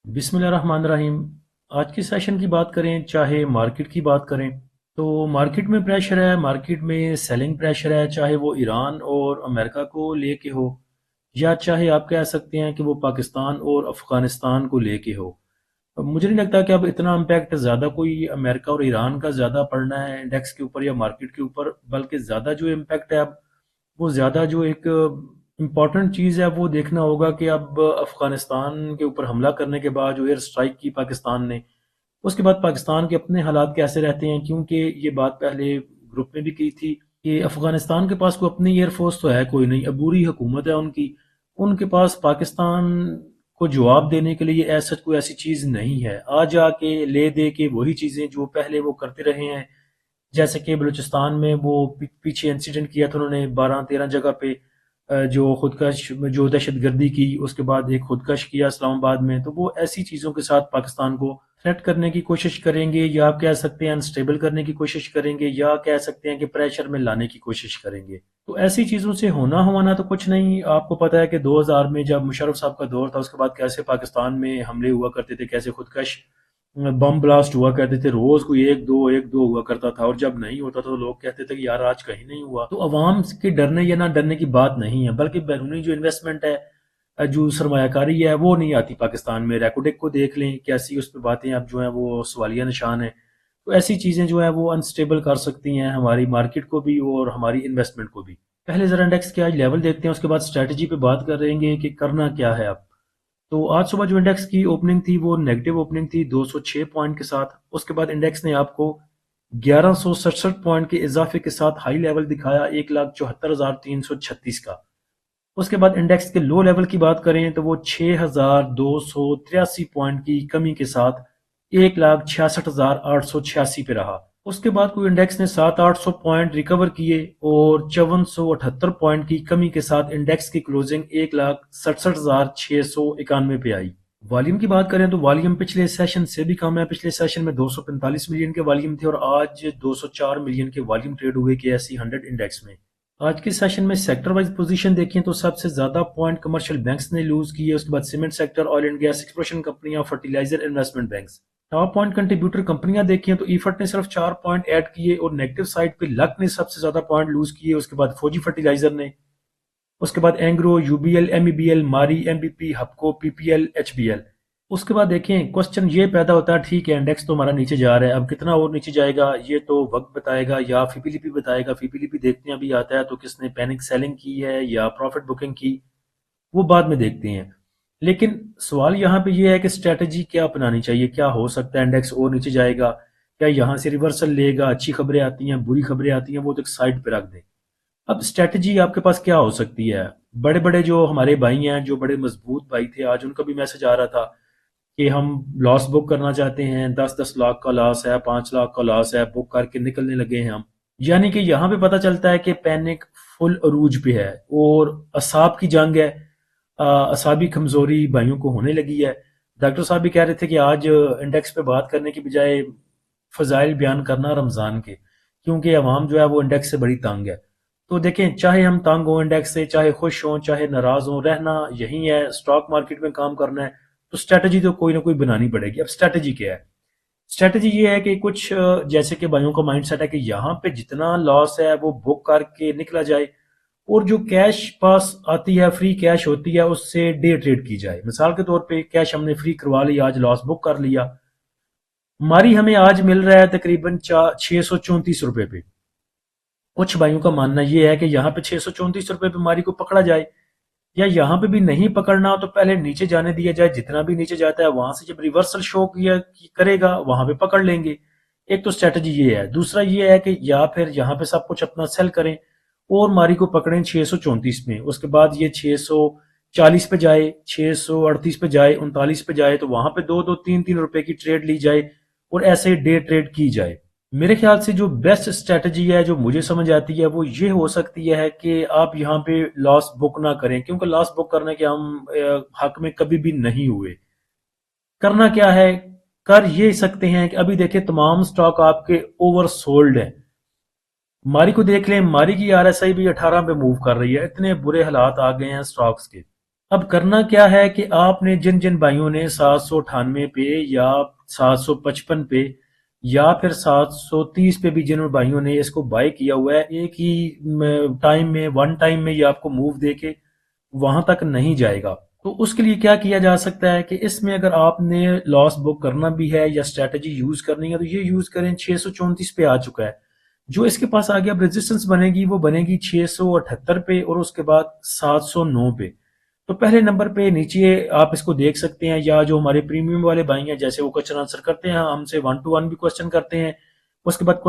بسم اللہ الرحمن الرحیم۔ آج کے سیشن کی بات کریں، چاہے مارکیٹ کی بات کریں تو مارکیٹ میں پریشر ہے، مارکیٹ میں سیلنگ پریشر ہے، چاہے وہ ایران اور امریکہ کو لے کے ہو یا چاہے آپ کہہ سکتے ہیں کہ وہ پاکستان اور افغانستان کو لے کے ہو۔ مجھے نہیں لگتا کہ اب اتنا امپیکٹ زیادہ کوئی امریکہ اور ایران کا زیادہ پڑنا ہے انڈیکس کے اوپر یا مارکیٹ کے اوپر، بلکہ زیادہ جو امپیکٹ ہے اب وہ زیادہ جو ایک امپورٹنٹ چیز ہے وہ دیکھنا ہوگا کہ اب افغانستان کے اوپر حملہ کرنے کے بعد جو ایئر سٹرائک کی پاکستان نے، اس کے بعد پاکستان کے اپنے حالات کیسے رہتے ہیں، کیونکہ یہ بات پہلے گروپ میں بھی کی تھی کہ افغانستان کے پاس کوئی اپنی ایئر فورس تو ہے کوئی نہیں، عبوری حکومت ہے ان کے پاس پاکستان کو جواب دینے کے لیے ایسا کوئی ایسی چیز نہیں ہے، آ جا کے لے دے کے وہی چیزیں جو پہلے وہ کرتے رہے ہیں، جیسے کہ بلوچستان میں وہ پیچھے انسیڈنٹ کیا تھا انہوں نے 12-13 جگہ پہ، جو خودکش جو دہشت گردی کی، اس کے بعد ایک خودکش کیا اسلام آباد میں، تو وہ ایسی چیزوں کے ساتھ پاکستان کو تھریٹ کرنے کی کوشش کریں گے، یا آپ کہہ سکتے ہیں انسٹیبل کرنے کی کوشش کریں گے، یا کہہ سکتے ہیں کہ پریشر میں لانے کی کوشش کریں گے۔ تو ایسی چیزوں سے ہونا تو کچھ نہیں۔ آپ کو پتہ ہے کہ 2000 میں جب مشرف صاحب کا دور تھا، اس کے بعد کیسے پاکستان میں حملے ہوا کرتے تھے، کیسے خودکش بم بلاسٹ ہوا کرتے تھے، روز کوئی ایک دو ہوا کرتا تھا، اور جب نہیں ہوتا تھا تو لوگ کہتے تھے کہ یار آج کہیں نہیں ہوا۔ تو عوام کے ڈرنے یا نہ ڈرنے کی بات نہیں ہے، بلکہ بیرونی جو انویسٹمنٹ ہے، جو سرمایہ کاری ہے، وہ نہیں آتی پاکستان میں۔ ریکوڈک کو دیکھ لیں کیسی اس پہ باتیں اب جو ہیں وہ سوالیہ نشان ہیں۔ تو ایسی چیزیں جو ہیں وہ انسٹیبل کر سکتی ہیں ہماری مارکیٹ کو بھی اور ہماری انویسٹمنٹ کو بھی۔ پہلے ذرا انڈیکس کے آج لیول دیکھتے ہیں، اس کے بعد اسٹریٹجی پہ بات کر رہیں گے کہ کرنا کیا ہے اب۔ تو آج صبح جو انڈیکس کی اوپننگ تھی وہ نیگیٹو اوپننگ تھی 206 پوائنٹ کے ساتھ، اس کے بعد انڈیکس نے آپ کو 1167 پوائنٹ کے اضافے کے ساتھ ہائی لیول دکھایا 1,74,336 کا۔ اس کے بعد انڈیکس کے لو لیول کی بات کریں تو وہ 6,283 پوائنٹ کی کمی کے ساتھ 1,66,886 پہ رہا۔ اس کے بعد کوئی انڈیکس نے 700-800 پوائنٹ ریکور کیے اور 5478 پوائنٹ کی کمی کے ساتھ انڈیکس کی کلوزنگ 1,67,691 پہ آئی۔ والیوم کی بات کریں تو والیوم پچھلے سیشن سے بھی کم ہے، پچھلے سیشن میں 245 ملین کے والیوم تھے اور آج 204 ملین کے والیوم ٹریڈ ہوئے کے ایس سی 100 انڈیکس میں۔ آج کے سیشن میں سیکٹر وائز پوزیشن دیکھیں تو سب سے زیادہ پوائنٹ کمرشل بینکس نے لوز کیے، اس کے بعد cement sector, oil and gas exploration کمپنیاں، fertiliser, investment banks. Top point contributor کمپنیاں دیکھیں تو ایفرٹ نے صرف 4 پوائنٹ ایڈ کیے اور نیگیٹو سائڈ پہ لک نے سب سے زیادہ پوائنٹ لوز کیے، اس کے بعد فوجی فرٹیلائزر نے، اس کے بعد Engro, U B L, M E B L, Mari, M B P, Hubco, P P L, H B L. اس کے بعد دیکھیں کوسچن یہ پیدا ہوتا ہے، ٹھیک ہے انڈیکس تو ہمارا نیچے جا رہا ہے، اب کتنا اور نیچے جائے گا یہ تو وقت بتائے گا یا فی پی لی پی بتائے گا۔ فی پی لی پی دیکھتے ہیں ابھی آتا ہے تو کس نے پینک سیلنگ کی ہے یا پروفٹ بکنگ کی، وہ بعد میں دیکھتے ہیں۔ لیکن سوال یہاں پہ یہ ہے کہ اسٹریٹجی کیا اپنانی چاہیے، کیا ہو سکتا ہے انڈیکس اور نیچے جائے گا، کیا یہاں سے ریورسل لے گا، اچھی خبریں آتی ہیں بری خبریں آتی ہیں، وہ تو ایک سائڈ پہ رکھ دیں۔ اب اسٹریٹجی آپ کے پاس کیا ہو سکتی ہے؟ بڑے بڑے جو ہمارے بھائی ہیں، جو بڑے مضبوط بھائی تھے، آج ان کا بھی میسج آ رہا تھا کہ ہم لاس بک کرنا چاہتے ہیں، 10-10 لاکھ کا لاس ہے، 5 لاکھ کا لاس ہے، بک کر کے نکلنے لگے ہیں ہم۔ یعنی کہ یہاں پہ پتہ چلتا ہے کہ پینک فل عروج پہ ہے اور اعصاب کی جنگ ہے، اعصابی کمزوری بھائیوں کو ہونے لگی ہے۔ ڈاکٹر صاحب بھی کہہ رہے تھے کہ آج انڈیکس پہ بات کرنے کی بجائے فضائل بیان کرنا رمضان کے، کیونکہ عوام جو ہے وہ انڈیکس سے بڑی تنگ ہے۔ تو دیکھیں چاہے ہم تنگ ہوں انڈیکس سے، چاہے خوش ہوں، چاہے ناراض ہوں، رہنا یہی ہے، اسٹاک مارکیٹ میں کام کرنا ہے، تو اسٹریٹجی تو کوئی نہ کوئی بنانی پڑے گی۔ اب اسٹریٹجی کیا ہے؟ اسٹریٹجی یہ ہے کہ کچھ جیسے کہ بھائیوں کا مائنڈ سیٹ ہے کہ یہاں پہ جتنا لاس ہے وہ بک کر کے نکلا جائے، اور جو کیش پاس آتی ہے، فری کیش ہوتی ہے، اس سے ڈے ٹریڈ کی جائے۔ مثال کے طور پہ کیش ہم نے فری کروا لی، آج لاس بک کر لیا، ہماری ہمیں آج مل رہا ہے تقریباً 634 روپے پہ۔ کچھ بھائیوں کا ماننا یہ ہے کہ یہاں پہ 634 روپے پہ ہماری کو پکڑا جائے، یا یہاں پہ بھی نہیں پکڑنا تو پہلے نیچے جانے دیا جائے، جتنا بھی نیچے جاتا ہے وہاں سے جب ریورسل شو کیا کرے گا وہاں پہ پکڑ لیں گے۔ ایک تو اسٹریٹجی یہ ہے۔ دوسرا یہ ہے کہ یا پھر یہاں پہ سب کچھ اپنا سیل کریں اور ماری کو پکڑیں 634 میں، اس کے بعد یہ 640 پہ جائے، 638 پہ جائے، 39 پہ جائے، تو وہاں پہ 2-3 روپے کی ٹریڈ لی جائے اور ایسے ڈے ٹریڈ کی جائے۔ میرے خیال سے جو بیسٹ اسٹریٹجی ہے جو مجھے سمجھ آتی ہے وہ یہ ہو سکتی ہے کہ آپ یہاں پہ لاس بک نہ کریں، کیونکہ لاس بک کرنے کے ہم حق میں کبھی بھی نہیں ہوئے۔ کرنا کیا ہے؟ کر یہ سکتے ہیں کہ ابھی دیکھیں تمام سٹاک آپ کے اوور سولڈ ہیں۔ ماری کو دیکھ لیں، ماری کی آر ایس آئی بھی 18 پہ موو کر رہی ہے، اتنے برے حالات آ گئے ہیں سٹاکس کے۔ اب کرنا کیا ہے کہ آپ نے جن جن بھائیوں نے 798 پہ یا 755 پہ یا پھر 730 پہ بھی جن بھائیوں نے اس کو بائی کیا ہوا ہے، ایک ہی ٹائم میں، ون ٹائم میں یہ آپ کو موو دے کے وہاں تک نہیں جائے گا۔ تو اس کے لیے کیا کیا جا سکتا ہے کہ اس میں اگر آپ نے لاس بک کرنا بھی ہے یا اسٹریٹجی یوز کرنی ہے تو یہ یوز کریں۔ 634 پہ آ چکا ہے، جو اس کے پاس آگے اب ریزسٹنس بنے گی وہ بنے گی 678 پہ اور اس کے بعد 709 پہ۔ تو پہلے نمبر پہ نیچے آپ اس کو دیکھ سکتے ہیں، یا جو ہمارے پریمیم والے بھائی ہیں جیسے وہ کوشچن آنسر کرتے ہیں ہم سے 1 to 1 بھی کوشچن کرتے ہیں، اس کے بعد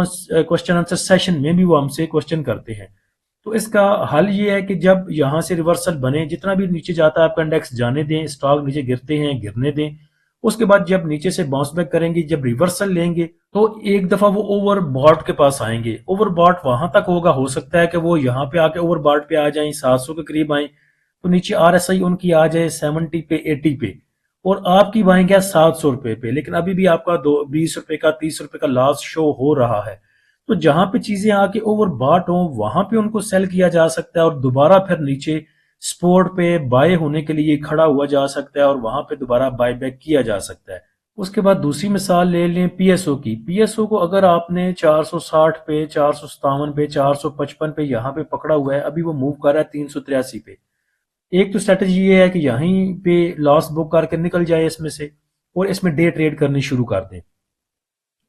کوشچن آنسر سیشن میں بھی وہ ہم سے کوشچن کرتے ہیں۔ تو اس کا حل یہ ہے کہ جب یہاں سے ریورسل بنے، جتنا بھی نیچے جاتا ہے آپ کا انڈیکس جانے دیں، اسٹاک نیچے گرتے ہیں گرنے دیں، اس کے بعد جب نیچے سے باؤنس بیک کریں گے، جب ریورسل لیں گے تو ایک دفعہ وہ اوور باٹ کے پاس آئیں گے۔ اوور باٹ وہاں تک ہوگا، ہو سکتا ہے کہ وہ یہاں پہ آ کے اوور باٹ پہ آ جائیں، 700 کے قریب آئیں، تو نیچے آر ایس آئی ان کی آ جائے 70 پہ 80 پہ، اور آپ کی بائیں گیا 700 روپے پہ، لیکن ابھی بھی آپ کا 20 روپے کا 30 روپے کا لاس شو ہو رہا ہے۔ تو جہاں پہ چیزیں آ کے اوور باٹ ہوں وہاں پہ ان کو سیل کیا جا سکتا ہے، اور دوبارہ پھر نیچے سپورٹ پہ بائی ہونے کے لیے کھڑا ہوا جا سکتا ہے، اور وہاں پہ دوبارہ بائی بیک کیا جا سکتا ہے۔ اس کے بعد دوسری مثال لے لیں پی ایس او کی۔ پی ایس او کو اگر آپ نے 460 پہ، 457 پہ، 455 پہ یہاں پہ پکڑا ہوا ہے، ابھی وہ موو کر رہا ہے 383 پہ۔ ایک تو اسٹریٹجی یہ ہے کہ یہیں پہ لاس بک کر کے نکل جائے اس میں سے، اور اس میں ڈے ٹریڈ کرنی شروع کر دیں،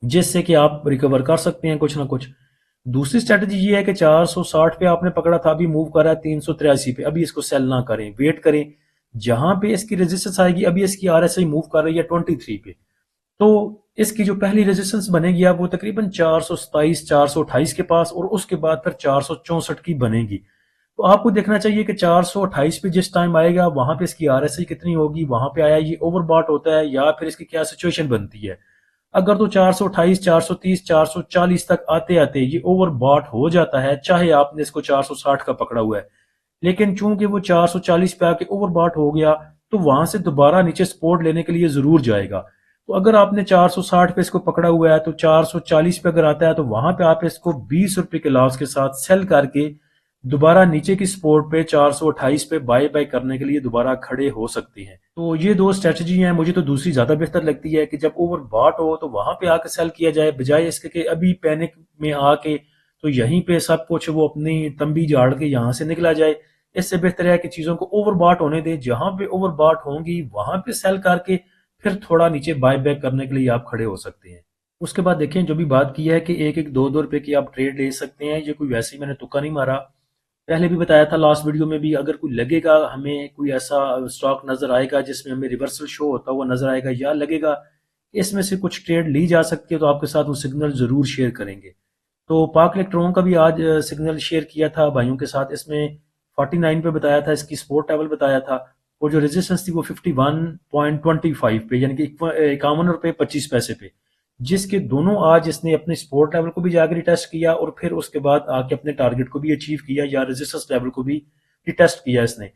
جس سے کہ آپ ریکور کر سکتے ہیں کچھ نہ کچھ۔ دوسری اسٹریٹجی یہ ہے کہ 460 پہ آپ نے پکڑا تھا، ابھی موو کر رہا ہے 383 پہ، ابھی اس کو سیل نہ کریں، ویٹ کریں، جہاں پہ اس کی ریزسٹنس آئے گی، ابھی اس کی آر ایس آئی موو کر رہی ہے 23 پہ، تو اس کی جو پہلی ریزسٹنس بنے گی اب وہ تقریباً 427 428 کے پاس، اور اس کے بعد پھر 464 کی بنے گی۔ تو آپ کو دیکھنا چاہیے کہ 428 پہ جس ٹائم آئے گا وہاں پہ اس کی آر ایس آئی کتنی ہوگی، وہاں پہ آیا یہ اوور باٹ ہوتا ہے یا پھر اس کی کیا سچویشن بنتی ہے۔ اگر تو 428 430 440 تک آتے آتے یہ اوور باٹ ہو جاتا ہے، چاہے آپ نے اس کو 460 کا پکڑا ہوا ہے، لیکن چونکہ وہ 440 پہ آ کے اوور باٹ ہو گیا تو وہاں سے دوبارہ نیچے سپورٹ لینے کے لیے ضرور جائے گا۔ تو اگر آپ نے 460 پہ اس کو پکڑا ہوا ہے تو 440 پہ اگر آتا ہے تو وہاں پہ آپ اس کو 20 روپے کے لاس کے ساتھ سیل کر کے دوبارہ نیچے کی سپورٹ پہ 428 پہ بائی کرنے کے لیے دوبارہ کھڑے ہو سکتے ہیں۔ تو یہ دو اسٹریٹجی ہیں، مجھے تو دوسری زیادہ بہتر لگتی ہے کہ جب اوور باٹ ہو تو وہاں پہ آ کے سیل کیا جائے، بجائے اس کے کہ ابھی پینک میں آ کے تو یہیں پہ سب کچھ وہ اپنی تمبی جھاڑ کے یہاں سے نکلا جائے۔ اس سے بہتر ہے کہ چیزوں کو اوور باٹ ہونے دیں، جہاں پہ اوور باٹ ہوں گی وہاں پہ سیل کر کے پھر تھوڑا نیچے بائی بیک کرنے کے لیے آپ کھڑے ہو سکتے ہیں۔ اس کے بعد دیکھیں جو بھی بات کی ہے کہ ایک ایک دو دو روپے کی آپ ٹریڈ لے سکتے ہیں، یہ کوئی ویسے ہی میں نے تکا نہیں مارا، پہلے بھی بتایا تھا لاسٹ ویڈیو میں بھی۔ اگر کوئی لگے گا ہمیں کوئی ایسا اسٹاک نظر آئے گا جس میں ہمیں ریورسل شو ہوتا ہوا نظر آئے گا، یا لگے گا اس میں سے کچھ ٹریڈ لی جا سکتی ہے، تو آپ کے ساتھ وہ سگنل ضرور شیئر کریں گے۔ تو پاک الیکٹرون کا بھی آج سگنل شیئر کیا تھا بھائیوں کے ساتھ، اس میں 49 پہ بتایا تھا، اس کی سپورٹ لیول بتایا تھا، اور جو ریزسٹنس تھی وہ 51.25 پہ، یعنی کہ 51 روپے 25 پیسے پہ، جس کے دونوں آج اس نے اپنے سپورٹ لیول کو بھی جا کے ریٹیسٹ کیا، اور پھر اس کے بعد آ کے اپنے ٹارگٹ کو بھی اچیو کیا، یا ریزسٹنس لیول کو بھی ریٹیسٹ کیا اس نے۔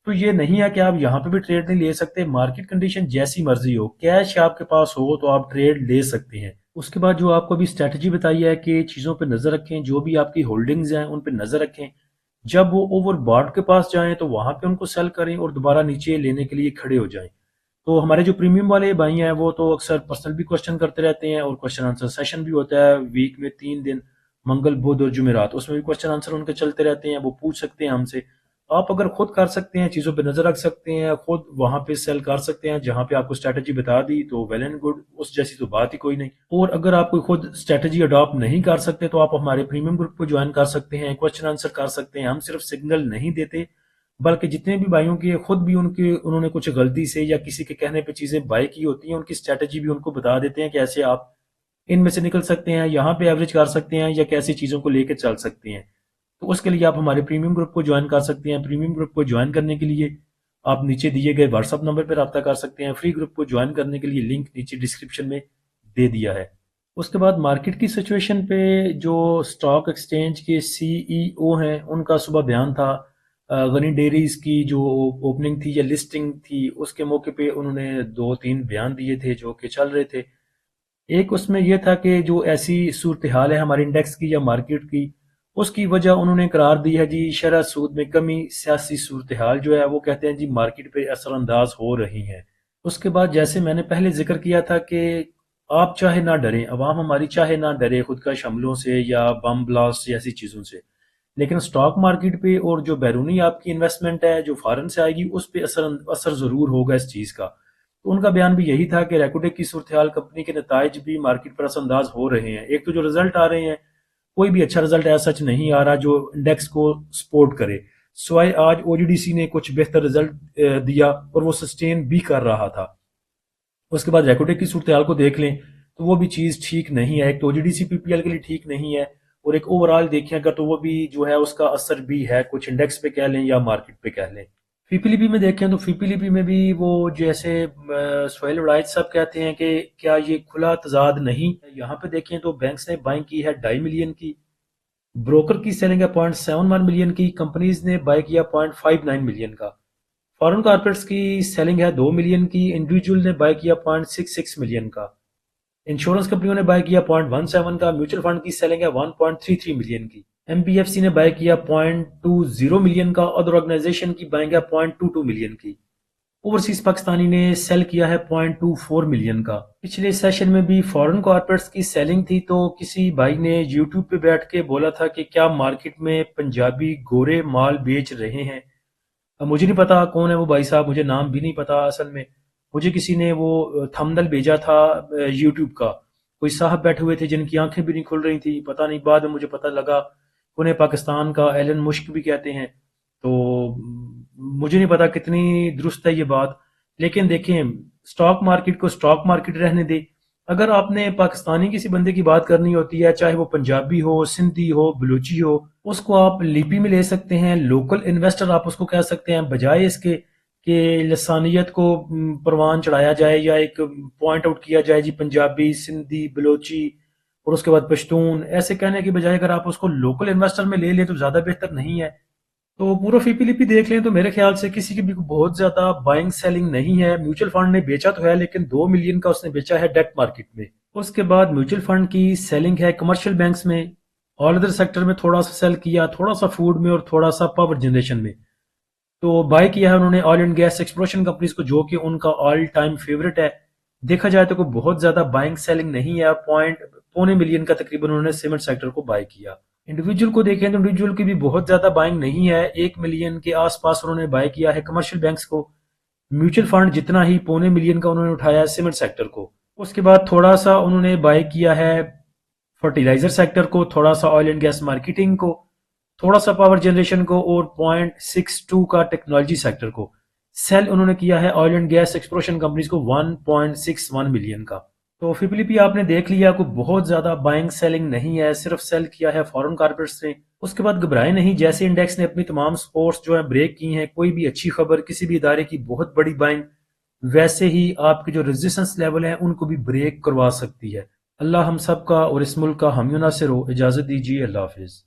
تو یہ نہیں ہے کہ آپ یہاں پہ بھی ٹریڈ نہیں لے سکتے، مارکیٹ کنڈیشن جیسی مرضی ہو، کیش آپ کے پاس ہو تو آپ ٹریڈ لے سکتے ہیں۔ اس کے بعد جو آپ کو بھی اسٹریٹجی بتائی ہے کہ چیزوں پہ نظر رکھیں، جو بھی آپ کی ہولڈنگز ہیں ان پہ نظر رکھیں، جب وہ اوور باٹ کے پاس جائیں تو وہاں پہ ان کو سیل کریں اور دوبارہ نیچے لینے کے لیے کھڑے ہو جائیں۔ تو ہمارے جو پریمیم والے بھائی ہیں وہ تو اکثر پرسنل بھی کوشچن کرتے رہتے ہیں، اور کوشچن آنسر سیشن بھی ہوتا ہے ویک میں 3 دن، منگل بدھ اور جمعرات، اس میں بھی کوشچن آنسر ان کے چلتے رہتے ہیں، وہ پوچھ سکتے ہیں ہم سے۔ آپ اگر خود کر سکتے ہیں، چیزوں پہ نظر رکھ سکتے ہیں، خود وہاں پہ سیل کر سکتے ہیں جہاں پہ آپ کو اسٹریٹجی بتا دی، تو ویل اینڈ گڈ، اس جیسی تو بات ہی کوئی نہیں۔ اور اگر آپ کوئی خود اسٹریٹجی اڈاپٹ نہیں کر سکتے تو آپ ہمارے پریمیم گروپ کو جوائن کر سکتے ہیں، کوشچن آنسر کر سکتے ہیں۔ ہم صرف سگنل نہیں دیتے، بلکہ جتنے بھی بھائیوں کی خود بھی انہوں نے کچھ غلطی سے یا کسی کے کہنے پہ چیزیں بائی کی ہوتی ہیں، ان کی اسٹریٹجی بھی ان کو بتا دیتے ہیں کہ ایسے آپ ان میں سے نکل سکتے ہیں، یہاں پہ ایوریج کر سکتے ہیں، یا کیسی چیزوں کو لے کے چل سکتے ہیں۔ تو اس کے لیے آپ ہمارے پریمیم گروپ کو جوائن کر سکتے ہیں۔ پریمیم گروپ کو جوائن کرنے کے لیے آپ نیچے دیے گئے واٹس ایپ نمبر پہ رابطہ کر سکتے ہیں۔ فری گروپ کو جوائن کرنے کے لیے لنک نیچے ڈسکرپشن میں دے دیا ہے۔ اس کے بعد مارکیٹ کی سچویشن پہ جو اسٹاک ایکسچینج کے سی ای او ہیں ان کا صبح بیان تھا، غنی ڈیریز کی جو اوپننگ تھی یا لسٹنگ تھی اس کے موقع پہ انہوں نے 2-3 بیان دیے تھے جو کہ چل رہے تھے۔ ایک اس میں یہ تھا کہ جو ایسی صورتحال ہے ہمارے انڈیکس کی یا مارکیٹ کی، اس کی وجہ انہوں نے قرار دی ہے جی شرح سود میں کمی، سیاسی صورتحال جو ہے وہ کہتے ہیں جی مارکیٹ پہ اثر انداز ہو رہی ہیں۔ اس کے بعد جیسے میں نے پہلے ذکر کیا تھا کہ آپ چاہے نہ ڈریں، عوام ہماری چاہے نہ ڈرے خودکش حملوں سے یا بم بلاسٹ جیسی چیزوں سے، لیکن سٹاک مارکیٹ پہ اور جو بیرونی آپ کی انویسٹمنٹ ہے جو فارن سے آئے گی اس پہ اثر ضرور ہوگا اس چیز کا۔ تو ان کا بیان بھی یہی تھا کہ ریکوڈیک کی صورتحال کمپنی کے نتائج بھی مارکیٹ پر اثر انداز ہو رہے ہیں۔ ایک تو جو رزلٹ آ رہے ہیں کوئی بھی اچھا رزلٹ ایسا سچ نہیں آ رہا جو انڈیکس کو سپورٹ کرے، سوائے آج او جی ڈی سی نے کچھ بہتر رزلٹ دیا اور وہ سسٹین بھی کر رہا تھا۔ اس کے بعد ریکوڈیک کی صورتحال کو دیکھ لیں تو وہ بھی چیز ٹھیک نہیں ہے، ایک تو او جی ڈی سی پی پی ایل کے لیے ٹھیک نہیں ہے، اور ایک اوور آل دیکھیں اگر تو وہ بھی جو ہے اس کا اثر بھی ہے کچھ انڈیکس پہ کہہ لیں یا مارکیٹ پہ کہہ لیں۔ فی پی لی پی میں دیکھیں تو فی پی لی پی میں بھی وہ جیسے سہیل وڑائچ صاحب کہتے ہیں کہ کیا یہ کھلا تضاد نہیں، یہاں پہ دیکھیں تو بینکس نے بائنگ کی ہے 2.5 ملین کی، بروکر کی سیلنگ ہے 0.71 ملین کی، کمپنیز نے بائی کیا 0.59 ملین کا، فارن کارپوریٹس کی سیلنگ ہے 2 ملین کی، انڈیویجول نے بائی کیا 0.66 ملین کا، انشورنس کمپنیوں نے بائی کیا 0.17 کا، میوچل فنڈ کی سیلنگ ہے 1.33 ملین کی، ایم پی ایف سی نے بائی کیا 0.20 ملین کا، ادر آرگنائزیشن کی بائنگ ہے 0.22 ملین کی، اوورسیز پاکستانی نے سیل کیا ہے 0.24 ملین کا۔ پچھلے سیشن میں بھی فورن کارپوریٹس کی سیلنگ تھی تو کسی بھائی نے یوٹیوب پہ بیٹھ کے بولا تھا کہ کیا مارکیٹ میں پنجابی گورے مال بیچ رہے ہیں۔ اب مجھے نہیں پتا کون ہے وہ بھائی صاحب، مجھے نام بھی نہیں پتا اصل میں، مجھے کسی نے وہ تھمبنیل بھیجا تھا یوٹیوب کا، کوئی صاحب بیٹھے ہوئے تھے جن کی آنکھیں بھی نہیں کھل رہی تھی، پتہ نہیں بعد میں مجھے پتہ لگا انہیں پاکستان کا ایلن مشک بھی کہتے ہیں، تو مجھے نہیں پتا کتنی درست ہے یہ بات، لیکن دیکھیں سٹاک مارکیٹ کو سٹاک مارکیٹ رہنے دے۔ اگر آپ نے پاکستانی کسی بندے کی بات کرنی ہوتی ہے، چاہے وہ پنجابی ہو، سندھی ہو، بلوچی ہو، اس کو آپ لیپی میں لے سکتے ہیں، لوکل انویسٹر آپ اس کو کہہ سکتے ہیں، بجائے اس کے کہ لسانیت کو پروان چڑھایا جائے یا ایک پوائنٹ آؤٹ کیا جائے جی پنجابی، سندھی، بلوچی اور اس کے بعد پشتون، ایسے کہنے کی بجائے اگر آپ اس کو لوکل انویسٹر میں لے لیں تو زیادہ بہتر نہیں ہے؟ تو پورا فی پی لیپی دیکھ لیں تو میرے خیال سے کسی کی بھی بہت زیادہ بائنگ سیلنگ نہیں ہے۔ میوچل فنڈ نے بیچا تو ہے لیکن 2 ملین کا اس نے بیچا ہے ڈیٹ مارکیٹ میں۔ اس کے بعد میوچل فنڈ کی سیلنگ ہے کمرشل بینکس میں، آل ادر سیکٹر میں تھوڑا سا سیل کیا، تھوڑا سا فوڈ میں اور تھوڑا سا پاور جنریشن میں۔ تو بائی کیا ہے انہوں نے oil and gas exploration companies کو جو کہ ان کا آل ٹائم فیورٹ ہے۔ دیکھا جائے تو کوئی بہت زیادہ بائنگ سیلنگ نہیں ہے، پونے ملین کا تقریباً انہوں نے سیمنٹ سیکٹر کو بائی کیا۔ انڈیویجول کو دیکھیں تو انڈیویجول کی بھی بہت زیادہ بائنگ نہیں ہے، 1 ملین کے آس پاس انہوں نے بائی کیا ہے کمرشل بینکس کو، میوچل فنڈ جتنا ہی 0.25 ملین کا انہوں نے اٹھایا ہے سیمنٹ سیکٹر کو۔ اس کے بعد تھوڑا سا انہوں نے بائی کیا ہے فرٹیلائزر سیکٹر کو، تھوڑا سا آئل اینڈ گیس مارکیٹنگ کو، تھوڑا سا پاور جنریشن کو، اور 0.62 کا ٹیکنالوجی سیکٹر کو۔ سیل انہوں نے کیا ہے oil and gas exploration companies کو 1.61 ملین کا۔ تو فی پی لی پی آپ نے دیکھ لیا، کوئی بہت زیادہ بائنگ سیلنگ نہیں ہے، صرف سیل کیا ہے فورن کارپوریٹس نے۔ اس کے بعد گھبرائے نہیں، جیسے انڈیکس نے اپنی تمام سپورٹس جو ہیں بریک کی ہیں، کوئی بھی اچھی خبر کسی بھی ادارے کی بہت بڑی بائنگ ویسے ہی آپ کے جو ریزسٹنس لیول ہیں ان کو بھی بریک کروا سکتی ہے۔ اللہ ہم سب کا اور اس ملک کا حامی و ناصر ہو۔ اجازت دیجیے، اللہ حافظ۔